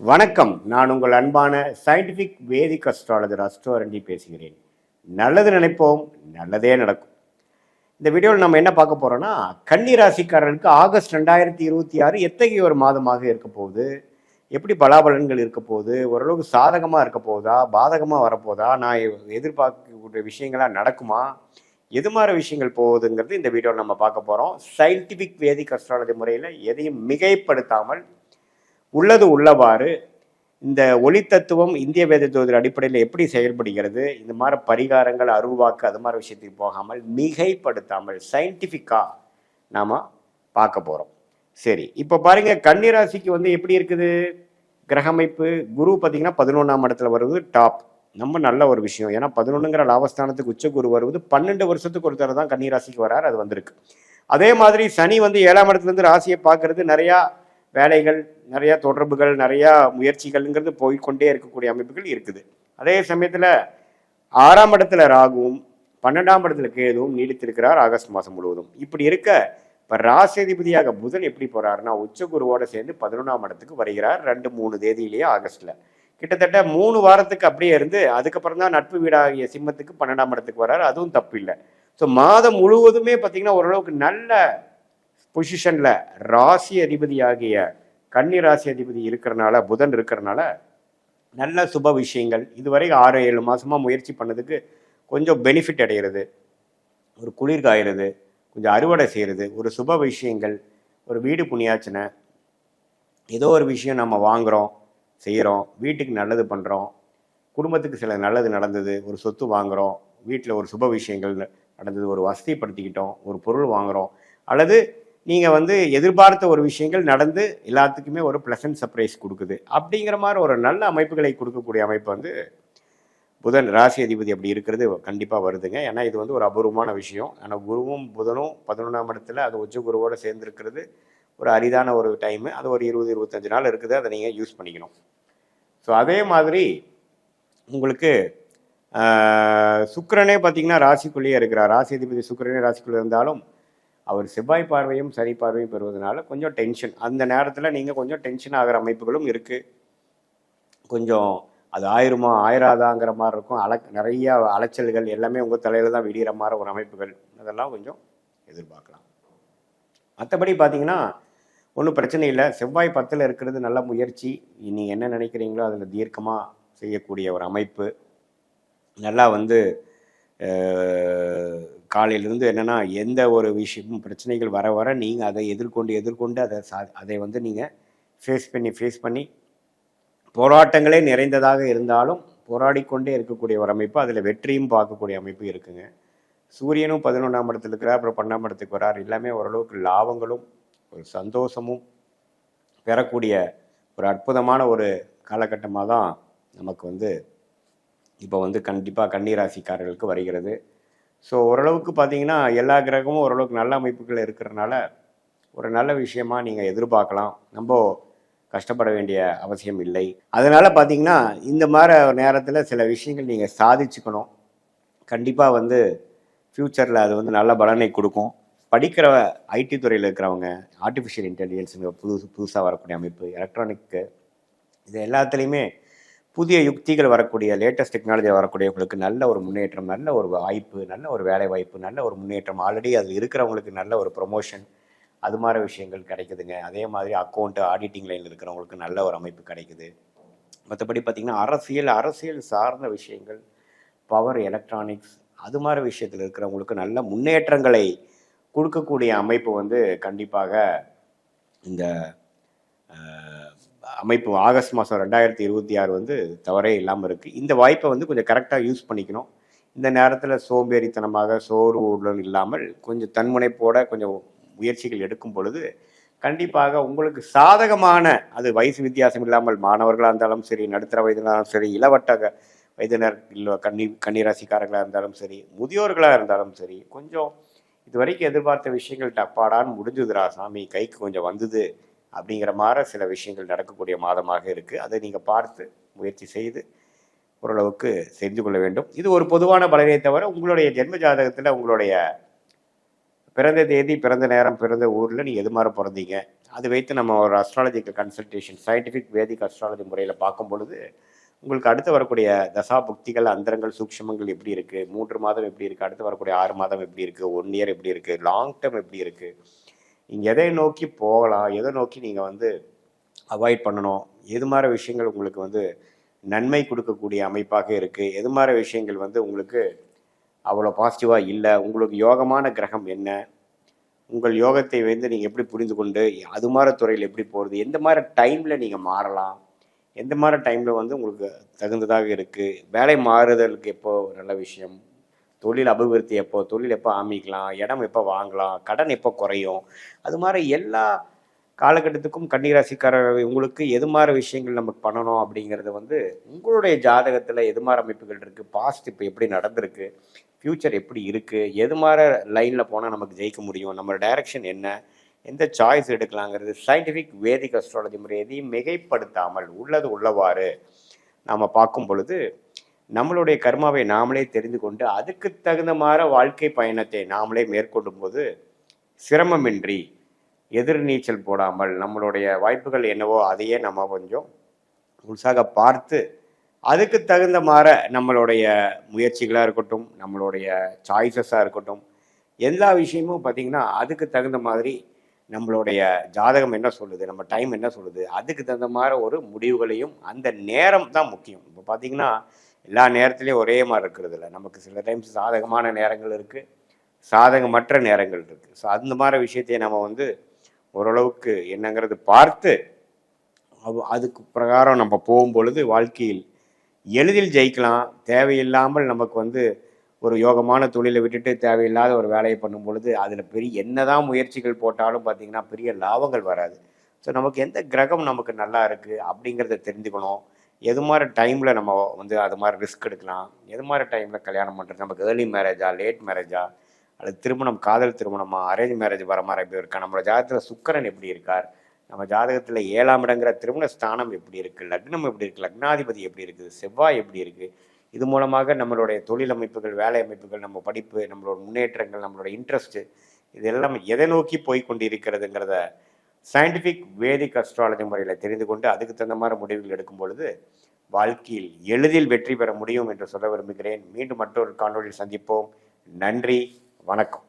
வணக்கம். நான் உங்கள் அன்பான சயின்டிஃபிக் வேதிக் அஸ்ட்ராலஜர் அஸ்ட்ரோரண்டி பேசுகிறேன். நல்லது நினைப்போம், நல்லதே நடக்கும். இந்த வீடியோவில் நம்ம என்ன பார்க்க போறோம்னா, கன்னி ராசிக்காரர்களுக்கு ஆகஸ்ட் 2026 எத்தகைய ஒரு மாதமாக இருக்க போகுது, எப்படி பலாபலன்கள் இருக்க போகுது, ஓரளவுக்கு சாதகமாக இருக்க போகுதா, பாதகமாக வரப்போதா, நான் எதிர்பார்க்கக்கூடிய விஷயங்களாக நடக்குமா, எது மாதிரி விஷயங்கள் போகுதுங்கிறது இந்த வீடியோவில் நம்ம பார்க்க போகிறோம். சயின்டிஃபிக் வேதிக் அஸ்ட்ராலஜி முறையில் எதையும் மிகைப்படுத்தாமல் உள்ளது உள்ளவாறு இந்த ஒளி தத்துவம் இந்திய வேத ஜோதிட அடிப்படையில் எப்படி செயல்படுகிறது, இந்த மாதிரி பரிகாரங்கள் அருள்வாக்கு அது மாதிரி விஷயத்துக்கு போகாமல் மிகைப்படுத்தாமல் சயின்டிஃபிக்காக நாம் பார்க்க போகிறோம். சரி, இப்போ பாருங்க, கன்னிராசிக்கு எப்படி இருக்குது கிரகமைப்பு. குரு பார்த்தீங்கன்னா 11ஆம் இடத்துல வருவது டாப். ரொம்ப நல்ல ஒரு விஷயம். ஏன்னா 11ங்கிற லாபஸ்தானத்துக்கு உச்ச குரு வருவது 12 வருஷத்துக்கு ஒரு தடவை தான் கன்னிராசிக்கு வராரு, அது வந்திருக்கு. அதே மாதிரி சனி 7ஆம் இடத்துலேருந்து ராசியை பார்க்கறது, நிறையா வேலைகள், நிறையா தொடர்புகள், நிறையா முயற்சிகள்ங்கிறது போய்கொண்டே இருக்கக்கூடிய அமைப்புகள் இருக்குது. அதே சமயத்தில் 6ஆம் இடத்துல ராகுவும் 12ஆம் இடத்துல கேதுவும் நீடித்திருக்கிறார் ஆகஸ்ட் மாதம் முழுவதும். இப்படி இருக்க இப்போ ராசிதிபதியாக புதன் எப்படி போகிறாருன்னா உச்ச குருவோட சேர்ந்து 11ஆம் இடத்துக்கு வருகிறார் 2-3 தேதியிலேயே ஆகஸ்டில். கிட்டத்தட்ட 3 வாரத்துக்கு அப்படியே இருந்து அதுக்கப்புறம் தான் நட்பு வீடாகிய சிம்மத்துக்கு 12ஆம் இடத்துக்கு வர்றாரு. அதுவும் தப்பு இல்லை. ஸோ மாதம் முழுவதுமே பார்த்தீங்கன்னா ஓரளவுக்கு நல்ல பொசிஷனில் ராசி அதிபதியாகிய கன்னி ராசி அதிபதி இருக்கிறனால, புதன் இருக்கிறனால நல்ல சுப விஷயங்கள் இதுவரை 6-7 மாதமாக முயற்சி பண்ணதுக்கு கொஞ்சம் பெனிஃபிட் அடைகிறது, ஒரு குளிர் காயிறது, கொஞ்சம் அறுவடை செய்கிறது, ஒரு சுப விஷயங்கள், ஒரு வீடு புண்ணியாச்சனை, ஏதோ ஒரு விஷயம் நம்ம வாங்குகிறோம், செய்கிறோம், வீட்டுக்கு நல்லது பண்ணுறோம், குடும்பத்துக்கு சில நல்லது நடந்தது, ஒரு சொத்து வாங்குகிறோம், வீட்டில் ஒரு சுப விஷயங்கள் நடந்தது, ஒரு வசதிப்படுத்திக்கிட்டோம், ஒரு பொருள் வாங்குகிறோம், அல்லது நீங்கள் எதிர்பார்த்த ஒரு விஷயங்கள் நடந்து எல்லாத்துக்குமே ஒரு ப்ளசன்ட் சர்ப்ரைஸ் கொடுக்குது. அப்படிங்கிற மாதிரி ஒரு நல்ல அமைப்புகளை கொடுக்கக்கூடிய அமைப்பு புதன் ராசி அதிபதி அப்படி இருக்கிறது கண்டிப்பாக வருதுங்க. ஏன்னா இது ஒரு அபூர்வமான விஷயம். ஆனால் குருவும் புதனும் 11ஆம் இடத்துல அது உச்ச குருவோடு சேர்ந்துருக்கிறது ஒரு அரிதான ஒரு டைமு. அது ஒரு 20-25 நாள் இருக்குது, அதை நீங்கள் யூஸ் பண்ணிக்கணும். ஸோ அதே மாதிரி உங்களுக்கு சுக்கிரனே பார்த்தீங்கன்னா ராசிக்குள்ளேயே இருக்கிறார். ராசி அதிபதி சுக்கிரனே ராசிக்குள்ளே இருந்தாலும் அவர் செவ்வாய் பார்வையும் சனி பார்வையும் பெறுவதனால கொஞ்சம் டென்ஷன். அந்த நேரத்தில் நீங்கள் கொஞ்சம் டென்ஷன் ஆகிற அமைப்புகளும் இருக்குது. கொஞ்சம் அது ஆயிருமா ஆயிராதாங்கிற மாதிரி இருக்கும். நிறைய அலைச்சல்கள் எல்லாமே உங்கள் தலையில் தான் விடிகிற மாதிரி ஒரு அமைப்புகள், அதெல்லாம் கொஞ்சம் எதிர்பார்க்கலாம். மற்றபடி பார்த்தீங்கன்னா ஒன்றும் பிரச்சனை இல்லை. செவ்வாய் 10ல் இருக்கிறது நல்ல முயற்சி. நீங்கள் என்ன நினைக்கிறீங்களோ அதில் தீர்க்கமாக செய்யக்கூடிய ஒரு அமைப்பு. நல்லா காலையிலேருந்து என்னென்னா எந்த ஒரு விஷயமும் பிரச்சனைகள் வர வர நீங்கள் அதை எதிர்கொண்டு அதை நீங்கள் ஃபேஸ் பண்ணி போராட்டங்களே நிறைந்ததாக இருந்தாலும் போராடிக்கொண்டே இருக்கக்கூடிய ஒரு அமைப்பு. அதில் வெற்றியும் பார்க்கக்கூடிய அமைப்பு இருக்குங்க. சூரியனும் 11ஆம் இடத்துல இருக்கிறார், அப்புறம் 12ஆம் இடத்துக்கு வரார். எல்லாமே ஓரளவுக்கு லாபங்களும் ஒரு சந்தோஷமும் பெறக்கூடிய ஒரு அற்புதமான ஒரு காலகட்டமாக தான் நமக்கு இப்போ கண்டிப்பாக கன்னி ராசிக்காரர்களுக்கு வருகிறது. ஸோ ஓரளவுக்கு பார்த்தீங்கன்னா எல்லா கிரகமும் ஓரளவுக்கு நல்ல அமைப்புகள் இருக்கிறனால ஒரு நல்ல விஷயமா நீங்கள் எதிர்பார்க்கலாம். நம்ம கஷ்டப்பட வேண்டிய அவசியம் இல்லை. அதனால் பார்த்தீங்கன்னா இந்த மாதிரி நேரத்தில் சில விஷயங்கள் நீங்கள் சாதிச்சுக்கணும். கண்டிப்பாக ஃப்யூச்சரில் அது நல்ல பலனை கொடுக்கும். படிக்கிற ஐடி துறையில் இருக்கிறவங்க, ஆர்டிஃபிஷியல் இன்டெலிஜென்ஸுங்க புதுசாக வரக்கூடிய அமைப்பு, எலக்ட்ரானிக்கு, இது எல்லாத்துலேயுமே புதிய யுக்திகள் வரக்கூடிய லேட்டஸ்ட் டெக்னாலஜி வரக்கூடியவங்களுக்கு நல்ல ஒரு முன்னேற்றம், நல்ல ஒரு வாய்ப்பு, நல்ல ஒரு வேலை வாய்ப்பு, நல்ல ஒரு முன்னேற்றம். ஆல்ரெடி அது இருக்கிறவங்களுக்கு நல்ல ஒரு ப்ரொமோஷன், அது மாதிரி விஷயங்கள் கிடைக்குதுங்க. அதே மாதிரி அக்கௌண்ட்டு ஆடிட்டிங் லைனில் இருக்கிறவங்களுக்கு நல்ல ஒரு அமைப்பு கிடைக்குது. மற்றபடி பார்த்திங்கன்னா அரசியல் சார்ந்த விஷயங்கள், பவர், எலக்ட்ரானிக்ஸ், அது மாதிரி விஷயத்தில் இருக்கிறவங்களுக்கு நல்ல முன்னேற்றங்களை கொடுக்கக்கூடிய அமைப்பு கண்டிப்பாக இந்த அமைப்பு ஆகஸ்ட் மாதம் 2026 தவறே இல்லாமல் இருக்குது. இந்த வாய்ப்பை கொஞ்சம் கரெக்டாக யூஸ் பண்ணிக்கணும். இந்த நேரத்தில் சோம்பேறித்தனமாக சோர்வுடன் இல்லாமல் கொஞ்சம் தன்முனைப்போட கொஞ்சம் முயற்சிகள் எடுக்கும் பொழுது கண்டிப்பாக உங்களுக்கு சாதகமான, அது வயசு வித்தியாசம் இல்லாமல் மாணவர்களாக இருந்தாலும் சரி, நடுத்தர வயதினாலும் சரி, இளவட்ட வயதினர் இல்லை கன்னிராசிக்காரர்களாக இருந்தாலும் சரி, முதியோர்களாக இருந்தாலும் சரி, கொஞ்சம் இது வரைக்கும் எதிர்பார்த்த விஷயங்கள் டப்பாடான்னு முடிஞ்சுதுரா சாமி, கைக்கு கொஞ்சம் வந்தது அப்படிங்கிற மாதிரி சில விஷயங்கள் நடக்கக்கூடிய மாதமாக இருக்குது. அதை நீங்கள் பார்த்து முயற்சி செய்து ஓரளவுக்கு செஞ்சு கொள்ள வேண்டும். இது ஒரு பொதுவான பலனை தவிர உங்களுடைய ஜென்ம ஜாதகத்தில் உங்களுடைய பிறந்த தேதி, பிறந்த நேரம், பிறந்த ஊரில் நீங்கள் எது மாதிரி பிறந்தீங்க அது வைத்து நம்ம ஒரு அஸ்ட்ராலஜிக்கல் கன்சல்டேஷன் சயின்டிஃபிக் வேதிக் அஸ்ட்ராலஜி முறையில் பார்க்கும் பொழுது உங்களுக்கு அடுத்து வரக்கூடிய தசா புக்திகள் அந்தரங்கள் சூக்ஷமங்கள் எப்படி இருக்குது, 3 மாதம் எப்படி இருக்குது, அடுத்து வரக்கூடிய 6 மாதம் எப்படி இருக்குது, 1 இயர் எப்படி இருக்குது, லாங் டேர்ம் எப்படி இருக்குது, இங்கே எதை நோக்கி போகலாம், எதை நோக்கி நீங்கள் வந்து அவாய்ட் பண்ணணும், எது மாதிரி விஷயங்கள் உங்களுக்கு வந்து நன்மை கொடுக்கக்கூடிய அமைப்பாக இருக்குது, எது மாதிரி விஷயங்கள் வந்து உங்களுக்கு அவ்வளோ பாசிட்டிவாக இல்லை, உங்களுக்கு யோகமான கிரகம் என்ன, உங்கள் யோகத்தை வந்து நீங்கள் எப்படி புரிந்து கொண்டு அது மாதிரி துறையில் எப்படி போகிறது, எந்த மாதிரி டைமில் நீங்கள் மாறலாம், எந்த மாதிரி டைமில் வந்து உங்களுக்கு தகுந்ததாக இருக்குது, வேலை மாறுதலுக்கு எப்போ நல்ல விஷயம், தொழில் அபிவிருத்தி எப்போ, தொழில் எப்போ ஆரம்பிக்கலாம், இடம் எப்போ வாங்கலாம், கடன் எப்போ குறையும், அது மாதிரி எல்லா காலகட்டத்துக்கும் கன்னிராசிக்காரர் உங்களுக்கு எது மாதிரி விஷயங்கள் நமக்கு பண்ணணும் அப்படிங்கிறது வந்து உங்களுடைய ஜாதகத்தில் எது மாதிரி அமைப்புகள் இருக்குது, பாஸ்ட் இப்போ எப்படி நடந்திருக்கு, ஃப்யூச்சர் எப்படி இருக்குது, எது மாதிரி லைனில் போனால் நமக்கு ஜெயிக்க முடியும், நம்ம டைரக்ஷன் என்ன, எந்த சாய்ஸ் எடுக்கலாங்கிறது சயின்டிஃபிக் வேதிக் அஸ்ட்ராலஜி முறை எதையும் மிகைப்படுத்தாமல் உள்ளது உள்ளவாறு நாம் பார்க்கும் பொழுது நம்மளுடைய கர்மாவை நாமளே தெரிந்து கொண்டு அதுக்கு தகுந்த மாதிரி வாழ்க்கை பயணத்தை நாமளே மேற்கொள்ளும் போது சிரமமின்றி எதிர்நீச்சல் போடாமல் நம்மளுடைய வாய்ப்புகள் என்னவோ அதையே நம்ம கொஞ்சம் முழுசாக பார்த்து அதுக்கு தகுந்த மாதிரி நம்மளுடைய முயற்சிகளாக இருக்கட்டும், நம்மளுடைய சாய்ஸஸாக இருக்கட்டும், எல்லா விஷயமும் பார்த்திங்கன்னா அதுக்கு தகுந்த மாதிரி நம்மளுடைய ஜாதகம் என்ன சொல்லுது, நம்ம டைம் என்ன சொல்லுது, அதுக்கு தகுந்த மாதிரி ஒரு முடிவுகளையும் அந்த நேரம் தான் முக்கியம். இப்போ பார்த்திங்கன்னா எல்லா நேரத்துலையும் ஒரே மாதிரி இருக்கிறது இல்லை, நமக்கு சில டைம்ஸ் சாதகமான நேரங்கள் இருக்குது, சாதகமற்ற நேரங்கள் இருக்குது. ஸோ அந்த மாதிரி விஷயத்தையே நம்ம வந்து ஓரளவுக்கு என்னங்கிறது பார்த்து அதுக்கு பிரகாரம் நம்ம போகும்பொழுது வாழ்க்கையில் எளிதில் ஜெயிக்கலாம். தேவையில்லாமல் நமக்கு வந்து ஒரு யோகமான தொழிலை விட்டுட்டு தேவையில்லாத ஒரு வேலையை பண்ணும் பொழுது அதில் பெரிய என்னதான் முயற்சிகள் போட்டாலும் பார்த்திங்கன்னா பெரிய லாபங்கள் வராது. ஸோ நமக்கு எந்த கிரகம் நமக்கு நல்லா இருக்குது அப்படிங்கிறத தெரிஞ்சுக்கணும். எது மாதிரி டைமில் நம்ம வந்து அது மாதிரி ரிஸ்க் எடுக்கலாம், எது மாதிரி டைமில் கல்யாணம் பண்ணுறது, நமக்கு ஏர்லி மேரேஜா லேட் மேரேஜா அல்லது திருமணம் காதல் திருமணமா அரேஞ்ச் மேரேஜ் வர மாதிரி எப்படி இருக்கா, நம்மளோட ஜாதகத்தில் சுக்கிரன் எப்படி இருக்கார், நம்ம ஜாதகத்தில் 7ஆம் இடங்கிற திருமண ஸ்தானம் எப்படி இருக்குது, லக்னம் எப்படி இருக்குது, லக்னாதிபதி எப்படி இருக்குது, செவ்வாய் எப்படி இருக்குது, இது மூலமாக நம்மளுடைய தொழில் அமைப்புகள், வேலை அமைப்புகள், நம்ம படிப்பு, நம்மளோட முன்னேற்றங்கள், நம்மளோட இன்ட்ரெஸ்ட்டு, இது எல்லாம் எதை நோக்கி போய் கொண்டு இருக்கிறதுங்கிறத சயின்டிஃபிக் வேதிக் அஸ்ட்ராலஜி முறையில் தெரிந்து கொண்டு அதுக்கு தகுந்த மாதிரி முடிவுகள் எடுக்கும் பொழுது வாழ்க்கையில் எளிதில் வெற்றி பெற முடியும் என்று சொல்ல விரும்புகிறேன். மீண்டும் மற்றொரு காணொலியில் சந்திப்போம். நன்றி, வணக்கம்.